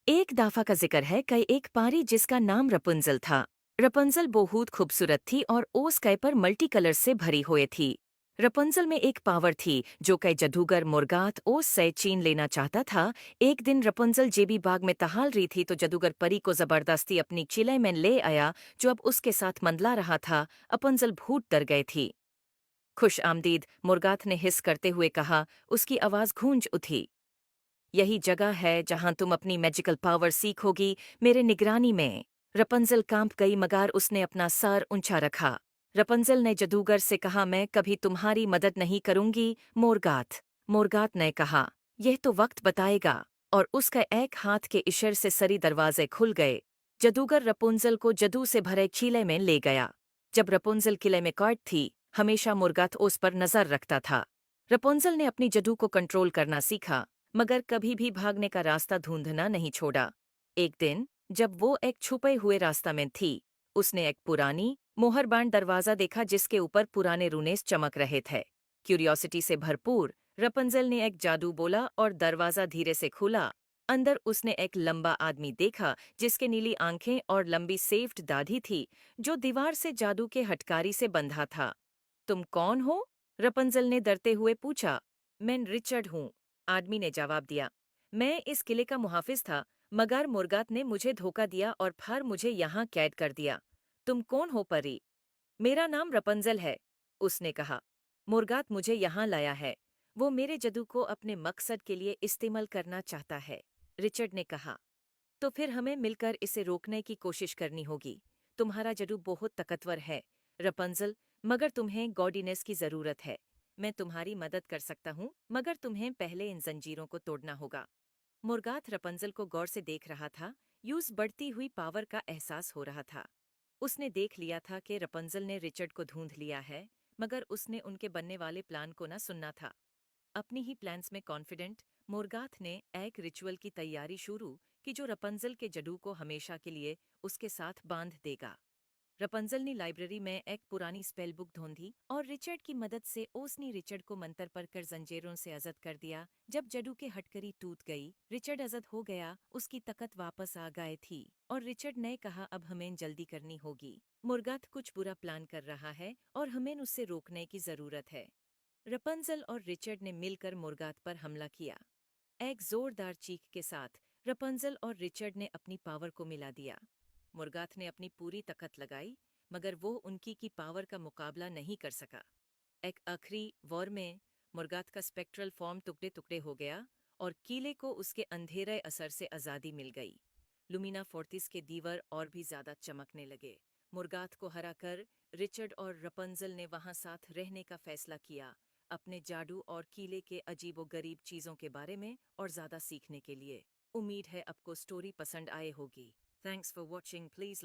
एक दाफा का जिक्र है कई एक पारी जिसका नाम रपुंजल था। रपुंजल बहुत खूबसूरत थी और ओस कई पर मल्टी कलर से भरी हुई थी। रपुंजल में एक पावर थी जो कई जादूगर मुर्गात ओस से छीन लेना चाहता था। एक दिन रपुंजल जेबी बाग में टहल रही थी तो जादूगर परी को जबरदस्ती अपनी चिले में ले आया जो अब उसके साथ मंडला रहा था। रपुंजल भूत डर गई थी। खुश आमदीद मुर्गात ने हिस करते हुए कहा। उसकी आवाज गूंज उठी। यही जगह है जहां तुम अपनी मैजिकल पावर सीखोगी, मेरे निगरानी में। रपंजल कांप गई मगर उसने अपना सर ऊंचा रखा। रपंजल ने जादूगर से कहा, मैं कभी तुम्हारी मदद नहीं करूंगी मोरगात। मोरगात ने कहा, यह तो वक्त बताएगा। और उसका एक हाथ के इशारे से सरी दरवाजे खुल गए। जादूगर रपुंजल को जादू से भरे चीले में ले गया। जब रपुंजल किले में कैद थी, हमेशा मुर्गात उस पर नजर रखता था। रपुंजल ने अपनी जादू को कंट्रोल करना सीखा, मगर कभी भी भागने का रास्ता ढूंढना नहीं छोड़ा। एक दिन जब वो एक छुपे हुए रास्ता में थी, उसने एक पुरानी मोहरबान दरवाजा देखा जिसके ऊपर पुराने रूनेस चमक रहे थे। क्यूरियोसिटी से भरपूर रपंजल ने एक जादू बोला और दरवाजा धीरे से खुला। अंदर उसने एक लंबा आदमी देखा जिसके नीली आंखें और लंबी सेव्ड दाढ़ी थी, जो दीवार से जादू के हटकारी से बंधा था। तुम कौन हो? रपंजल ने डरते हुए पूछा। मैं रिचर्ड हूँ, आदमी ने जवाब दिया। मैं इस किले का मुहाफिज था, मगर मुर्गात ने मुझे धोखा दिया और फिर मुझे यहाँ कैद कर दिया। तुम कौन हो परी? मेरा नाम रपंजल है, उसने कहा। मुर्गात मुझे यहाँ लाया है। वो मेरे जादू को अपने मकसद के लिए इस्तेमाल करना चाहता है, रिचर्ड ने कहा। तो फिर हमें मिलकर इसे रोकने की कोशिश करनी होगी। तुम्हारा जादू बहुत ताकतवर है, रपंजल, मगर तुम्हें गॉडिनेस की जरूरत है। मैं तुम्हारी मदद कर सकता हूँ, मगर तुम्हें पहले इन जंजीरों को तोड़ना होगा। मुर्गात रपंजल को गौर से देख रहा था। यूज बढ़ती हुई पावर का एहसास हो रहा था। उसने देख लिया था कि रपंजल ने रिचर्ड को ढूंढ लिया है, मगर उसने उनके बनने वाले प्लान को न सुनना था। अपनी ही प्लान्स में कॉन्फिडेंट मोरगाथ ने एक रिचुअल की तैयारी शुरू की जो रपंजल के जडू को हमेशा के लिए उसके साथ बांध देगा। रपंजल ने लाइब्रेरी में एक पुरानी स्पेल बुक ढूंढी और रिचर्ड की मदद से उसने रिचर्ड को मंतर पर कर जंजीरों से आजाद कर दिया। जब जडू के हटकरी टूट गई, रिचर्ड आजाद हो गया, उसकी ताकत वापस आ गई थी। और रिचर्ड ने कहा, अब हमें जल्दी करनी होगी। मुर्गात कुछ बुरा प्लान कर रहा है और हमें उससे रोकने की जरूरत है। रपंजल और रिचर्ड ने मिलकर मुर्गात पर हमला किया। एक जोरदार चीख के साथ रपंजल और रिचर्ड ने अपनी पावर को मिला दिया। मुर्गात ने अपनी पूरी ताकत लगाई, मगर वो उनकी की पावर का मुकाबला नहीं कर सका। एक आखिरी वॉर में मुर्गात का स्पेक्ट्रल फॉर्म टुकड़े टुकड़े हो गया और किले को उसके अंधेरे असर से आज़ादी मिल गई। लुमिना फोर्टिस के दीवार और भी ज्यादा चमकने लगे। मुर्गात को हराकर रिचर्ड और रपंजल ने वहां साथ रहने का फैसला किया, अपने जादू और किले के अजीबो-गरीब चीजों के बारे में और ज्यादा सीखने के लिए। उम्मीद है आपको स्टोरी पसंद आए होगी। Thanks for watching. प्लीज